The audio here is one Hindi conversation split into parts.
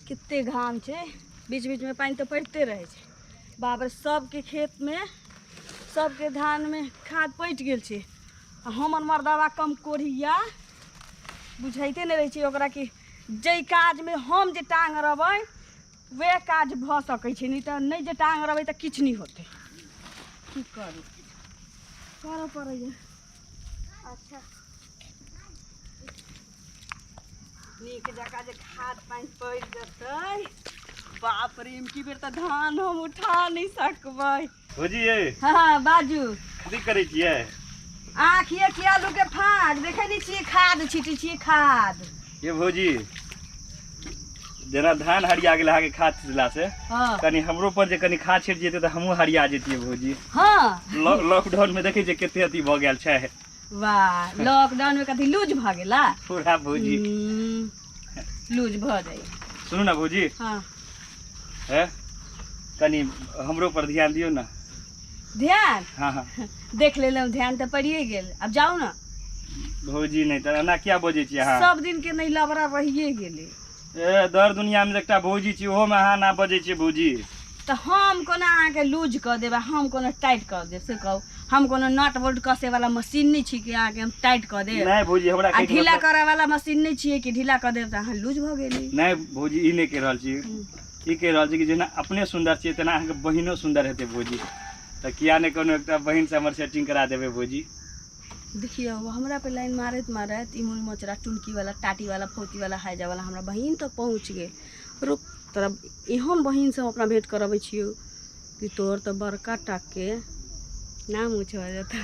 कितने घाम छे, बीच बीच में पानी तो पड़ते रहे छे। बाप रे, सबके खेत में सबके धान में खाद पट गेल छे। हमर मर्दावा कम कोरिया बुझाइते नहीं रहे छे ओकरा कि जे काज में हम जे टांग रहबै वे काज भ सकै छे, नहीं तो नहीं जे टांग रहबै तो किछ नहीं होते। की करू, करऽ पड़ैया। अच्छा नीक जगह जे खाद पानी पड़ जतै, बाप रे इनकी बेर तो धान हम उठा नहीं सकबै। भौजी ये हाँ बाजू। की करै छियै? आँखिए की आलू के फाँक देखे नहीं छियै, खाद छीटी छियै खाद। ये भौजी जेना धान हरिया गेल अहाँके खाद छिटला से, हाँ कनी हमरो पर जे कनी खाद छिट जेतै तऽ हमहूँ हरिया जेतियै भौजी। हाँ लॉकडाउन में देखै छियै कते अथी भऽ गेल छै। वाह, लॉकडाउन में कथी लूज भ गेला? पूरा भौजी लूज भ जाए। सुनू ना भौजी, हाँ है कनी हमरो पर ध्यान दियौ ना। ध्यान? हाँ हाँ देख लेलहुँ, ध्यान तो पड़िए गेल। अब जाओ ना। भौजी नहीं तऽ एना क्या बजै छियै अहाँ? सब दिन के नहीं लबरा रहिए गेले। ए दर दुनिया में एकटा भौजी छी, ओहो में अहाँ ना बजै छियै भौजी। तो हम कोना अहाँके लूज कर देब, हम कोना टाइट कर देब से कहू? हम कोनो नट बोल्ट कसे वाला मशीन नहीं छी कि अहाँके हम टाइट कर देब। नहीं भौजी हमरा आ ढीला करे वाला मशीन नहीं छिए कि ढीला कर देब तो अहाँ लूज भ गेली। नहीं भौजी ई नहीं कह रहल छी, ई कह रहल छी कि जेना अपने सुंदर छियै तेना अहाँके बहिनो सुंदर हेतै भौजी। तऽ किया नहीं कोनो एकटा बहिन से हमर सेटिंग करा देबै भौजी? देखियो हमरा पे लाइन मारत मारत इमुल मोचरा टुनकी वाला टाटी वाला फोती वाला हाइजा वाला हमरा बहिन तक पहुँच गए। रुक तोरा एहन बहिन से हम अपना भेंट करबै छियो कि तोर तो बड़का टाक के नाम उछवा जाता।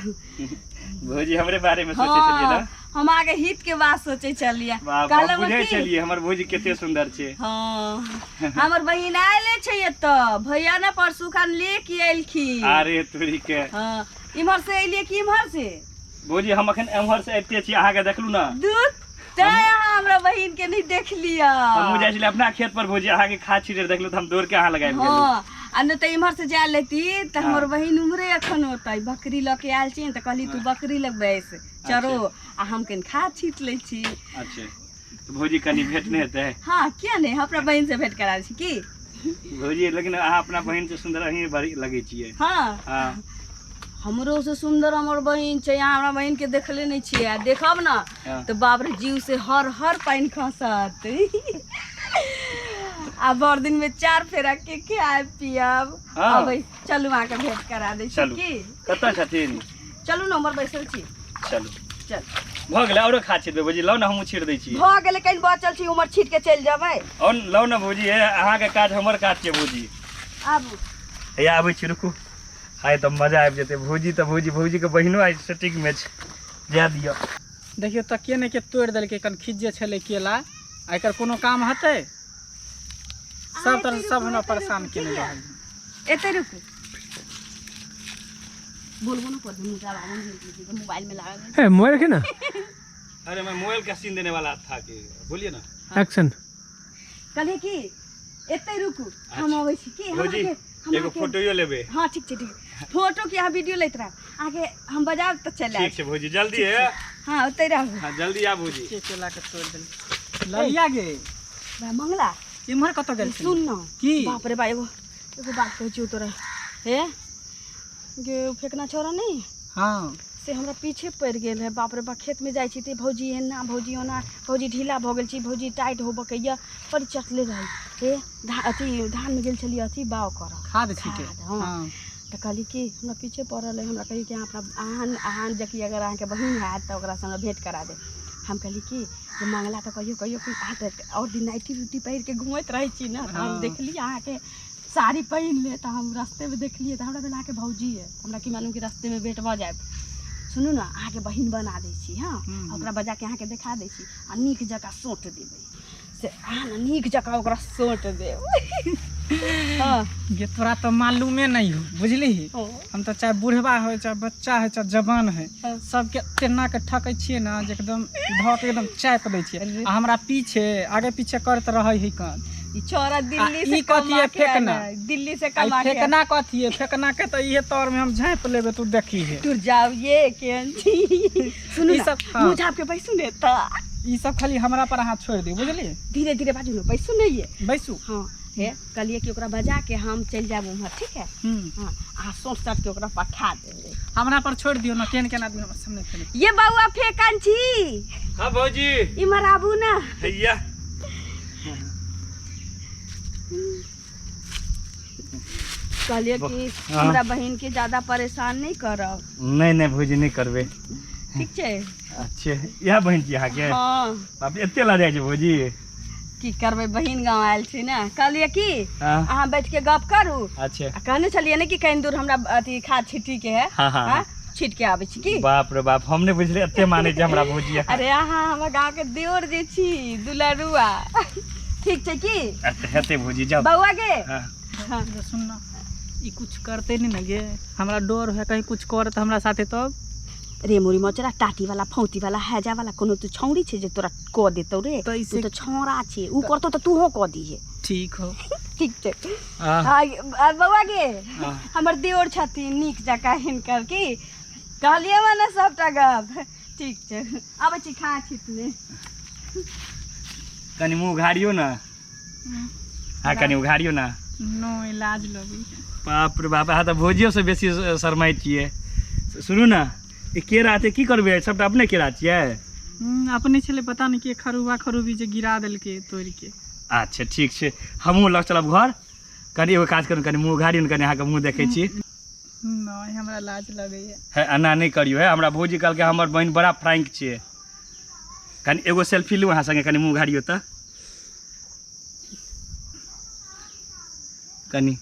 भौजी हमरे बारे में सोचै छलियै ना? हम आगे हित के बात सोचे चलिए। कहलम बुझै छलियै हमर भौजी कते सुंदर छै। हां हमर बहिन आइले छै एत, भैया ना परसू खान लेके आइलखी। अरे तोरी के। हां इमहर से आइले कि इमहर से? भौजी हम अखन एमहर से आइते छी, अहाँके देखलू ना। दूध तै हमरा बहिन के नहीं देख लिया। हम जाइ छलियै अपना खेत पर भौजी, अहाँके खाद छिटे देखलू त हम दौड़ के अहाँ लगाइब गेलू। हां आ न त इमहर से जा लेती त हमर बहिन उमरे अखन होतै। बकरी लके आयल छी त कहली तू बकरी लग बैस चरो आ हम कन खाद छीट लै छी। अच्छा तो भौजी कनी भेट नहीं हेतै? हां किया नहीं, अपना बहिन से भेंट करा छी की भौजी। लेकिन अहाँ अपना बहिन से सुंदर अहीं बड़ी लगै छियै। हां हां हमरो से सुंदर हमर बहिन छै। यहाँ हमरा बहिन के देखले नहीं छियै, आ देखब ना तो बाप रे जीव से हर हर पानी खसत। आ बड़ दिन में 4 फेरा के खाएब पियब। अब चलू वहाँ के भेंट करा दै छी की। कतऽ छथिन? चलू ना, हमर बैसल छी। चलू चल भ गेलै, औरो खाद छिटबै भौजी। लौ ना हमहूँ छीट दै छी। भ गेलै, कहीं बचल छी उमर छीट के चल जेबै। और लौ ना भौजी, अहाँके काज हमर काज छै भौजी। आबू हैया आबै छी, रुकू। आइ तऽ मजा आबि जेतै भौजी। तऽ भौजी के बहिनो आइ सेटिंग में छै, जा दियौ। देखियो तकिए ने के तोड़ देलकै, कन खिज्जे छलै केला। एकर कोनो काम हतै? सब तरह से सब हमरा परेशान केने रहल। एते रुकू, बोलबो ना कर मुझे आवाज मोबाइल में लगा है मोबाइल के ना। अरे मैं मोबाइल का सीन देने वाला था कि बोलिए ना। एक्शन कहले की एते रुकू, हम आबै छी की। भौजी एगो फोटोयो लेबे। हां ठीक छै, ठीक है। फोटो के यहाँ वीडियो लेत रह आगे हम बाजार तक चले। ठीक छै भौजी, जल्दी है। हां ओते रहू। हां जल्दी आ भौजी। के केला के तोड़ देल ललिया गे। बा मंगला इमहर कत गेल? सुन ना की बाप रे बा, एगो बात कहै छी तोरा। हे गे फेकना छोरा नहीं। हां से हमरा पीछे पड़ गेल है। बाप रे बा, खेत में जाइ छी ते भौजी एना भौजी ओना, भौजी ढीला भ गेल छी, भौजी टाइट हो बकैया पर चटले रही। हे अथी धान में गेल छलिए अथी बाव कर खाद छीटे। हां त कहली कि हमरा पीछे पड़ल है, हमरा कही कि अहाँ अपना आहान जकी अगर अहाँ के बहिन है त ओकरा से हमरा भेंट करा दे। हम कहली कि जे मंगला त कहियो कि आ और दिन नाइटी उटी पहिर के घूमत रही छी ना, त हम देखली अहाँ के साड़ी पहन ले त हम रास्ते में देखलिए त हमरा बेला के भौजी है। हमरा की मालूम कि रास्ते में भेंट भ जाए। सुनू ना, अहाँ के बहिन बना दै छी। हां ओकरा बजा के अहाँ के दिखा दै छी आ नीक जका सोट देबै से अहाँ ना नीक जका ओकरा सोट देब। हां ये तोरा तो मालूमे नहीं हो, बुझली। हम तो चाहे बूढ़वा हो, चाहे बच्चा है, चाहे जवान है, सबके तेना के ठकै छिए ना जे एकदम ध के एकदम चाप दै छिए। आ हमरा पीछे आगे पीछे करत रहै है कान। ई छोरा दिल्ली से कथी है फेकना? दिल्ली से कमा के फेकना कथी है? फेकना के तो इहे तौर में हम झाँप लेबे, तू देखी है। तू जाओ ये केन छी। सुनू ना, मुझ आपके पैसू ने त ई सब खाली हमरा पर अहाँ छोड़ दियो बुझलिए। धीरे धीरे बाजू न, बैसू नहीं है बैसू। हाँ हे कहलिए कि ओकरा बजा के हम चल जाब उम्हर, ठीक है। हाँ अहाँ सोच साट के ओकरा पठा देंगे। हमरा पर छोड़ दियो ना, केन केना आदमी हमर सामने खेले। ये बउआ फेकन छी। हाँ भौजी इमर आबू ना। भैया कहलिए कि हमरा बहन के ज्यादा परेशान नहीं करब। नहीं नहीं भौजी नहीं करबे। ठीक छै। अच्छे यह बहन की अहाँ के हाँ बाप एते ला जाय छै भौजी। की करबै, बहन गाँव आयल छी ना। कहलिए कि हाँ। अहाँ बैठ के गप करू। अच्छा आ कहने छलिए ने कि कहीं दूर हमरा अथी खाद छिटी के है। हाँ, हाँ, हाँ। छीट के आबै छी की। बाप रे बाप हम नहीं बुझले एते माने छै हमरा भौजी। अरे अहाँ हमर गाँव के देवर जे छी दुलरुआ। ठीक छै की। अच्छा हेते भौजी जाओ बउआ के। हाँ। सुन ना, ई कुछ करते नहीं ना गे, हमरा डर है कहीं कुछ करत हमरा साथे तब। रे मोरी मचरा टाटी वाला फौती वाला हैजा वाला कोनो तू छौड़ी छे जे तोरा क देतौ रे। तो इसे- तू तो छौरा छे, ऊ करतो तो तू हो क दीहे। ठीक हो। ठीक छै। हाँ। आ बउआ गे हाँ। हमर देवर छथिन नीक जकाँ हिनकर की कहलिए मने सबटा गप। ठीक छै आबै छी खा छिटने। कनी मुंह उघाड़ियो ना। हाँ कनी उघाड़ियो ना। नो इलाज लगी। बाप रे बाप अहाँ तऽ भौजियो से बेसी शरमाई छियै। सुनू ना ई केरा ते की करबे सबटा अपने केरा छियै। अपने छले पता नहीं के खरुआ खरूबी जे गिरा देलके तोड़ के। अच्छा ठीक छै हमहूँ लग चलब घर। कनी एगो काज करू कनी मुँह उघाड़ियो ने, कनी अहाँके मुँह देखै छी। नहीं हमरा लाज लगैए। है एना नहीं करियो है, हमरा भौजी कहलकै हमर बहन बड़ा फ्रैंक छियै। कनी एगो सेल्फी लू अहाँ संगे, कनी मुँह उघाड़ियो तऽ कनी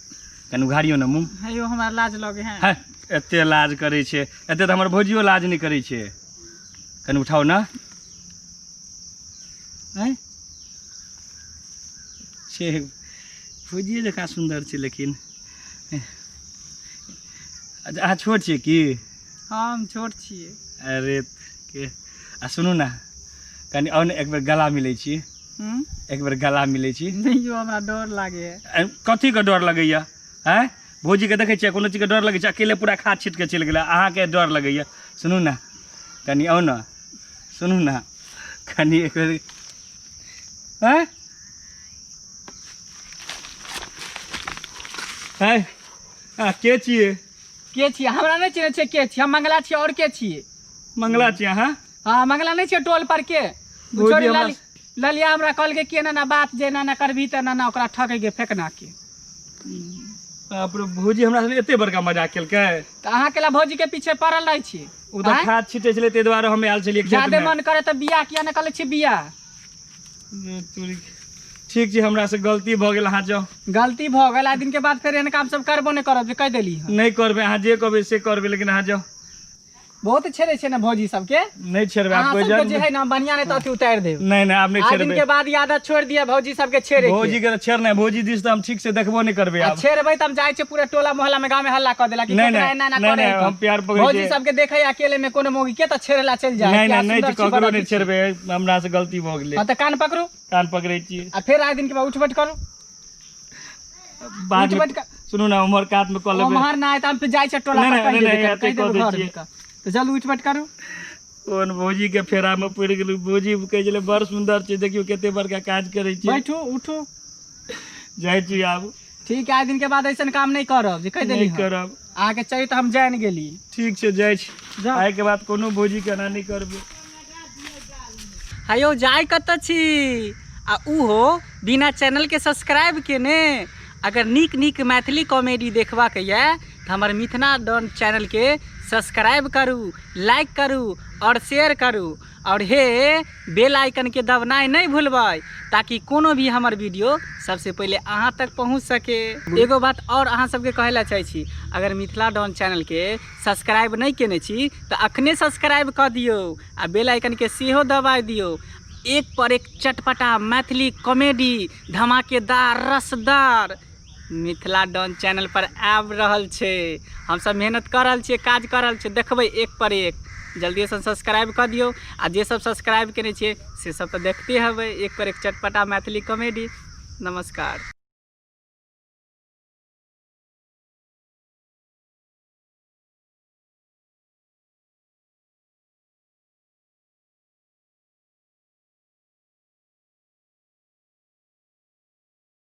कनी उघाड़ियो ना मुँह। है यो हमरा लाज लगे है। है एते लाज करै छै, एते तऽ हमर भौजियो लाज नहीं करै छै। कनी उठाओ ना। हैं छे भौजिए जकाँ सुन्दर छै लेकिन। अच्छा अहाँ छोट छियै की। हम छोट छिए। अरे के आ सुनू ना कनी और एक बेर गला मिलै छी। एक बेर गला मिलै छी। नहीं यो हमरा डर लागे है। कथी के डर लगैया हैं। भौजी के देखै छियै कोनो चीज के डर लगै छै, अकेले पूरा खाद छीट के चलि गेलै, अहाँके डर लगैया। सुनू ना कनी आउ ना, सुनू ना कनी एक बेर हैं हैं के छियै। के छिए हमरा नहीं चिन्है छै के छिए, हम मंगला छिए और के छिए। मंगला छियै अहाँ। हाँ मंगला नहीं छिए टोल पर के। भौजी छोड़ी हमरा- ललिया हमरा कहल के ना ना बात जे ना ना करबी त ना ना ओकरा ठकै के फेकना के। बाप रे भौजी हमरा से एते बड़का मजाक केलकै। त अहाँ केला भौजी के पीछे पड़ल रही छी। उधर खाद छीटे छलै ताहि दुआरे हम आयल छलियै खेत ज्यादा में। मन करे त बियाह किया न कले छी बियाह। ठीक छै हमरा से गलती भऽ गेल, अहाँ जाउ। गलती भ गेल, आ दिन के बाद फेर एहन काम सब करबो नहीं करब जे कह देली। नहीं करबे अहाँ जे कहबै से करबे, लेकिन अहाँ जाउ। बहुत छेड़े छै ना भौजी सबके। नहीं छेड़बे आप अहाँ कोई सबके जान। जे है ना बढ़िया नहीं तो अथी उतार देब। नहीं नहीं आप नहीं आ दिन छेड़बे। के बाद ये आदत छोड़ दिया भौजी सबके छेड़े के। भौजी के छेड़ नहीं, भौजी दिस तो हम ठीक से देखबो नहीं करबे आ आप। छेड़बै त हम जाय छै पूरे टोला मोहल्ला में गांव में हल्ला कर देला कि नहीं, केकरा नहीं, एना एना नहीं, करे नहीं, है। हम प्यार पकड़े भौजी छियै। सबके देखे अकेले में कोनो मौगी के त छेड़ेला चल जाए। नहीं क्या नहीं नहीं सुंदर छी ककरो बड़ा नहीं किछु। छेड़बे, हमरा से गलती भऽ गेलै। हाँ त कान पकड़ू कान पकड़े छियै। आ फिर आए दिन के बाद उठ बैठ करू। बाद उठ में बैठ कर सुनू ना उमर कात में कॉल लेबै। ओम्हर ना आए त हम फिर जाय छै टोला नहीं, पर नहीं, कह नहीं, देबै, नहीं, कह एते देबै कह दै घर छियै। में का। त चलू उठ बैठ करू। कोन भौजी के फेरा में पड़ गेल। भौजी कहै छलै बड़ सुंदर छै, देखियो कते बड़का काज करै छै। बैठू उठू। जाइ छी आब। ठीक है, आए दिन के बाद ऐसा काम नहीं करब जे कह देली। नहीं करब। आगे चाहिए तो हम जान गेली। ठीक छै जाइ छी। जाउ। आइ के बाद कोनो भौजी के एना नहीं करबे। हेयो जाय कत छी आ उहो बिना चैनल के सब्सक्राइब केने। अगर नीक नीक मैथिली कॉमेडी देखबाक ये तो हमर मिथिला डॉन चैनल के सब्सक्राइब करू, लाइक करू और शेयर करू, और हे बेल आइकन के दबनाइ नहीं भूलबै ताकि कोनो भी हमर वीडियो सबसे पहले अहाँ तक पहुँच सके। एगो बात और अहाँ सबके कहला चाहै छी, अगर मिथिला डॉन चैनल के सब्सक्राइब नहीं केने छी तो अखने सब्सक्राइब कर दियो आ बेल आइकन के सेहो दबा दियो। एक पर एक चटपटा मैथिली कॉमेडी धमाकेदार रसदार मिथिला डॉन चैनल पर आब रहल छे। हम सब मेहनत कर रहल छियै, काज कर रहल छियै, देखबै एक पर एक। जल्दी से सब्सक्राइब कर दियो आ जे सब सब्सक्राइब केने छियै से सब तो देखते हबै एक पर एक चटपटा मैथिली कॉमेडी। नमस्कार।